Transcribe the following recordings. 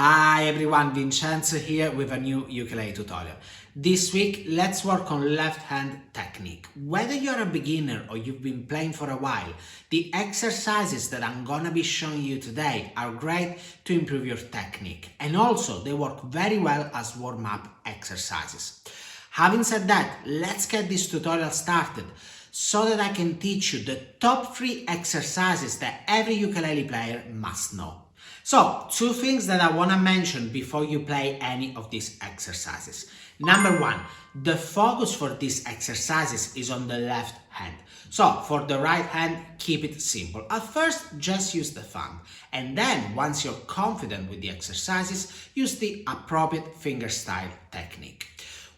Hi everyone, Vincenzo here with a new ukulele tutorial. This week, let's work on left hand technique. Whether you're a beginner or you've been playing for a while, the exercises that I'm gonna be showing you today are great to improve your technique, and also they work very well as warm-up exercises. Having said that, let's get this tutorial started so that I can teach you the top 3 exercises that every ukulele player must know. So, 2 things that I want to mention before you play any of these exercises. Number 1, the focus for these exercises is on the left hand. So, for the right hand, keep it simple. At first, just use the thumb. And then, once you're confident with the exercises, use the appropriate fingerstyle technique.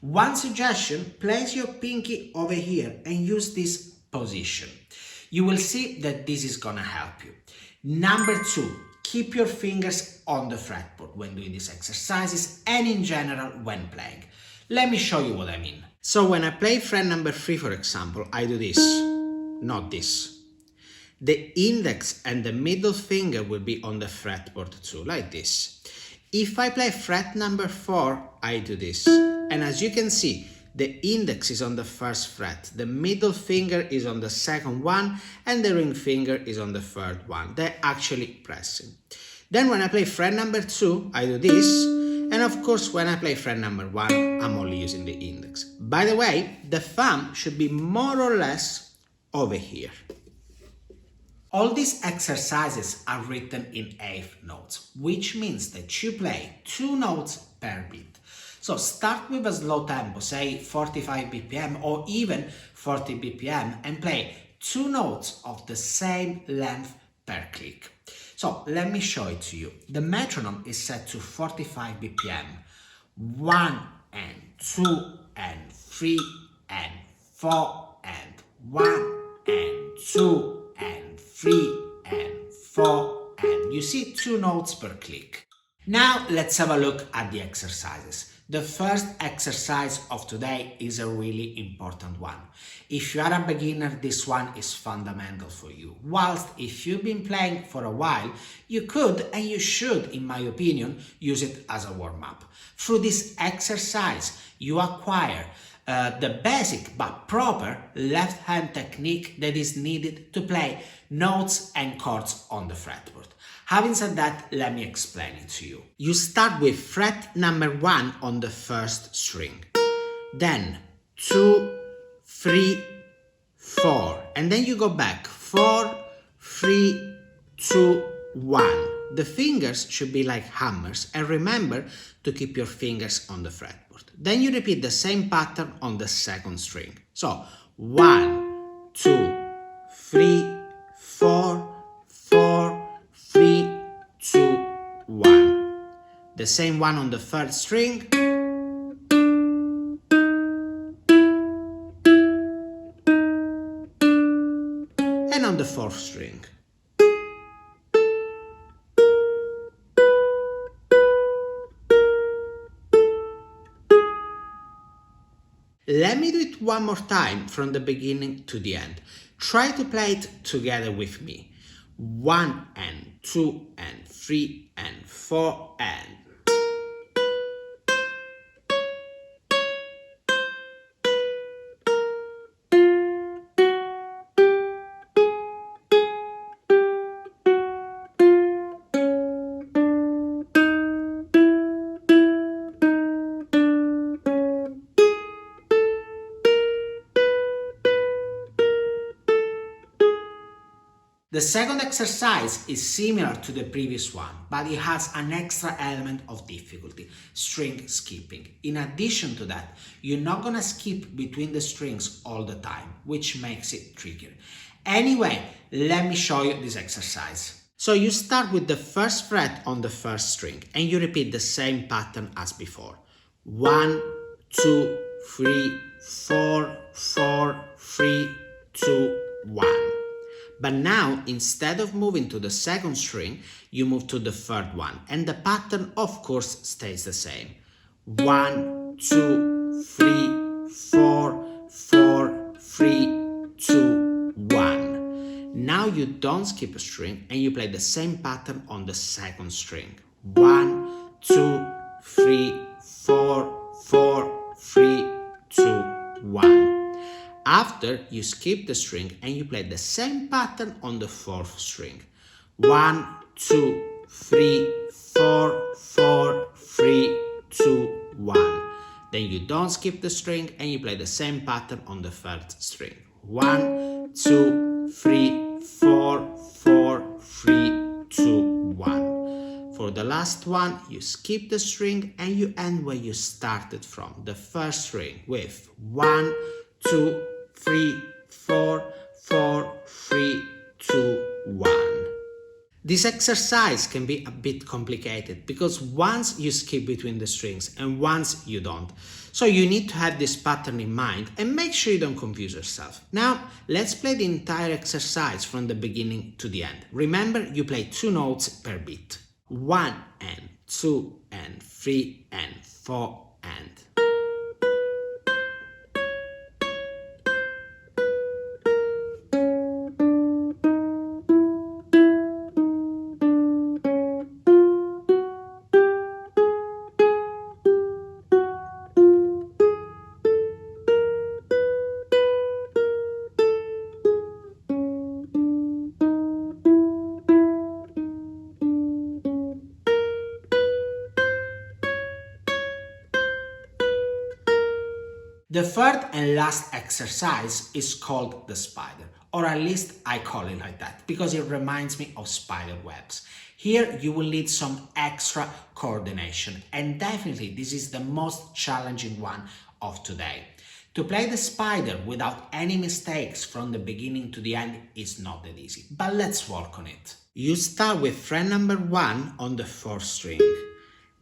One suggestion, place your pinky over here and use this position. You will see that this is gonna help you. Number 2, keep your fingers on the fretboard when doing these exercises and in general when playing. Let me show you what I mean. So when I play fret number 3, for example, I do this, not this. The index and the middle finger will be on the fretboard too, like this. If I play fret number 4, I do this. And as you can see, the index is on the first fret, the middle finger is on the second one, and the ring finger is on the third one. They're actually pressing. Then when I play fret number 2, I do this, and of course when I play fret number 1, I'm only using the index. By the way, the thumb should be more or less over here. All these exercises are written in eighth notes, which means that you play 2 notes per beat. So start with a slow tempo, say 45 BPM or even 40 BPM, and play 2 notes of the same length per click. So let me show it to you. The metronome is set to 45 BPM. 1 and 2 and 3 and 4 and 1 and 2 and 3 and 4 and you see 2 notes per click. Now let's have a look at the exercises. The first exercise of today is a really important one. If you are a beginner, this one is fundamental for you. Whilst if you've been playing for a while, you could and you should, in my opinion, use it as a warm-up. Through this exercise, you acquire the basic but proper left hand technique that is needed to play notes and chords on the fretboard. Having said that, let me explain it to you. You start with fret number 1 on the first string, then 2, 3, 4, and then you go back 4, 3, 2, 1. The fingers should be like hammers, and remember to keep your fingers on the fretboard. Then you repeat the same pattern on the second string. So 1, 2, 3, 4, 3, 2, 1. The same one on the third string. And on the fourth string. Let me do it one more time from the beginning to the end. Try to play it together with me. 1 and 2 and 3 and 4 and... The second exercise is similar to the previous one, but it has an extra element of difficulty, string skipping. In addition to that, you're not gonna skip between the strings all the time, which makes it trickier. Anyway, let me show you this exercise. So you start with the first fret on the first string and you repeat the same pattern as before. 1, 2, 3, 4, 4, 3, 2, 1. But now, instead of moving to the second string, you move to the third one, and the pattern, of course, stays the same. 1, 2, 3, 4, 4, 3, 2, 1. Now you don't skip a string and you play the same pattern on the second string. 1, After, you skip the string and you play the same pattern on the 4th string. 1, 2, 3, 4, 4, 3, 2, 1. Then you don't skip the string and you play the same pattern on the 3rd string. 1, 2, 3, 4, 4, 3, 2, 1. For the last one, you skip the string and you end where you started from, the 1st string, with 1, 2, 3, 4, 4, 3, 2, 1. This exercise can be a bit complicated because once you skip between the strings and once you don't. So you need to have this pattern in mind and make sure you don't confuse yourself. Now, let's play the entire exercise from the beginning to the end. Remember, you play 2 notes per beat. 1 and 2 and 3 and 4 and. The 3rd and last exercise is called the spider, or at least I call it like that because it reminds me of spider webs. Here you will need some extra coordination, and definitely this is the most challenging one of today. To play the spider without any mistakes from the beginning to the end is not that easy, but let's work on it. You start with fret number 1 on the 4th string.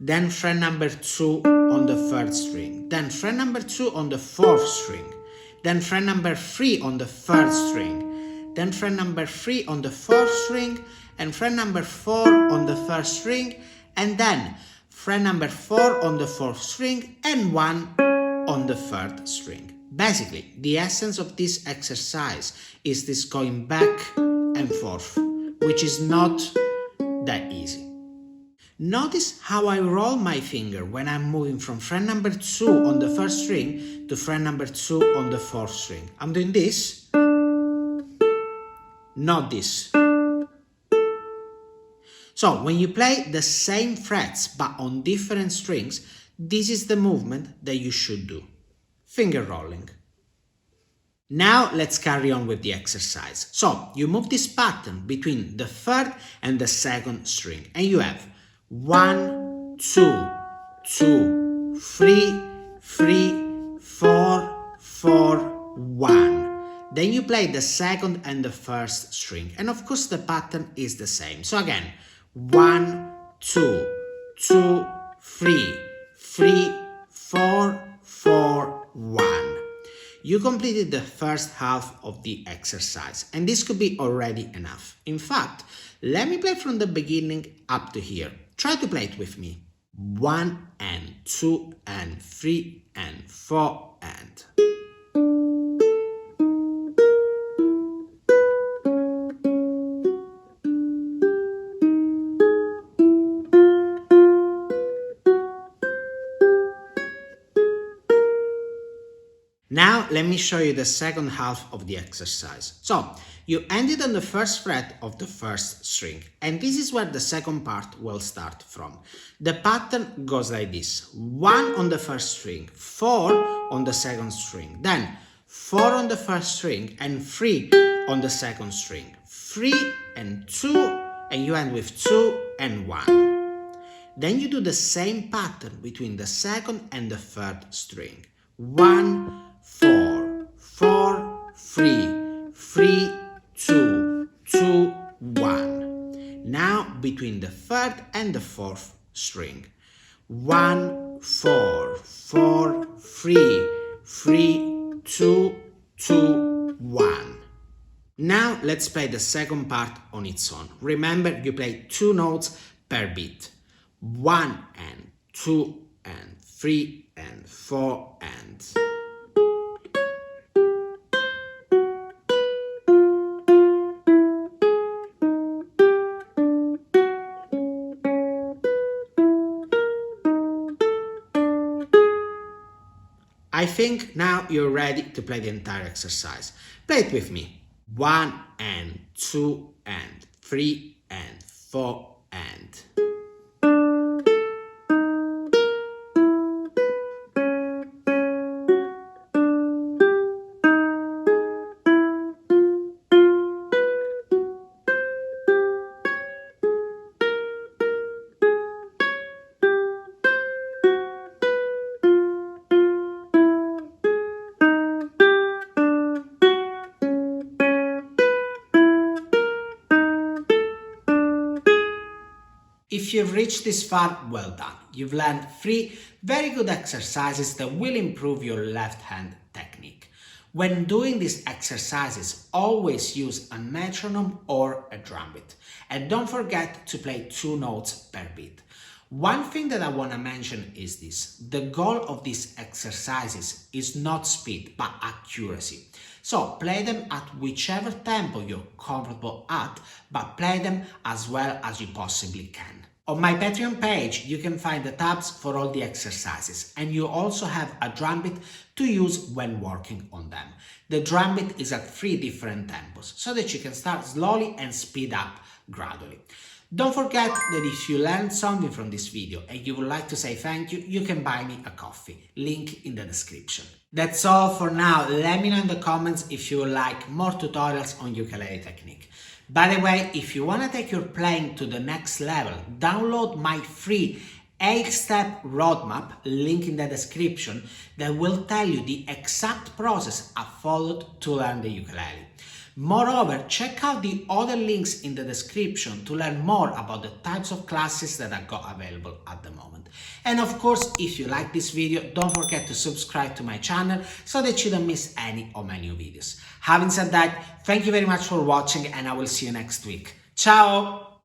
Then fret number 2 on the 3rd string, then fret number 2 on the 4th string, then fret number 3 on the 3rd string, then fret number 3 on the 4th string, and fret number 4 on the 3rd string, and then fret number 4 on the 4th string and 1 on the 3rd string. Basically, the essence of this exercise is this going back and forth, which is not that easy. Notice how I roll my finger when I'm moving from fret number 2 on the 1st string to fret number 2 on the 4th string. I'm doing this, not this. So when you play the same frets but on different strings, this is the movement that you should do. Finger rolling. Now let's carry on with the exercise. So you move this pattern between the 3rd and the 2nd string and you have 1, 2, 2, 3, 3, 4, 4, 1. Then you play the 2nd and the 1st string. And of course the pattern is the same. So again, 1, 2, 2, 3, 3, 4, 4, 1. You completed the first half of the exercise, and this could be already enough. In fact, let me play from the beginning up to here. Try to play it with me. 1 and 2 and 3 and 4 and. Now let me show you the second half of the exercise. So you ended on the first fret of the first string, and this is where the second part will start from. The pattern goes like this: 1 on the first string, 4 on the second string, then 4 on the first string and 3 on the second string, 3 and 2, and you end with 2 and 1. Then you do the same pattern between the second and the third string. 1, 4, 4, 3, 3, 2, 2, 1. Now between the third and the fourth string. 1, 4, 4, 3, 3, 2, 2, 1. Now let's play the second part on its own. Remember, you play 2 notes per beat. 1 and 2 and 3 and 4 and. I think now you're ready to play the entire exercise. Play it with me. 1 and 2 and 3 and 4 and... If you've reached this far, well done. You've learned 3 very good exercises that will improve your left hand technique. When doing these exercises, always use a metronome or a drum beat. And don't forget to play 2 notes per beat. One thing that I want to mention is this. The goal of these exercises is not speed, but accuracy. So play them at whichever tempo you're comfortable at, but play them as well as you possibly can. On my Patreon page, you can find the tabs for all the exercises, and you also have a drum beat to use when working on them. The drum beat is at 3 different tempos, so that you can start slowly and speed up gradually. Don't forget that if you learned something from this video and you would like to say thank you, you can buy me a coffee, link in the description. That's all for now. Let me know in the comments if you would like more tutorials on ukulele technique. By the way, if you want to take your playing to the next level, download my free 8-step roadmap, link in the description, that will tell you the exact process I followed to learn the ukulele. Moreover, check out the other links in the description to learn more about the types of classes that I've got available at the moment. And of course, if you like this video, don't forget to subscribe to my channel so that you don't miss any of my new videos. Having said that, thank you very much for watching and I will see you next week. Ciao!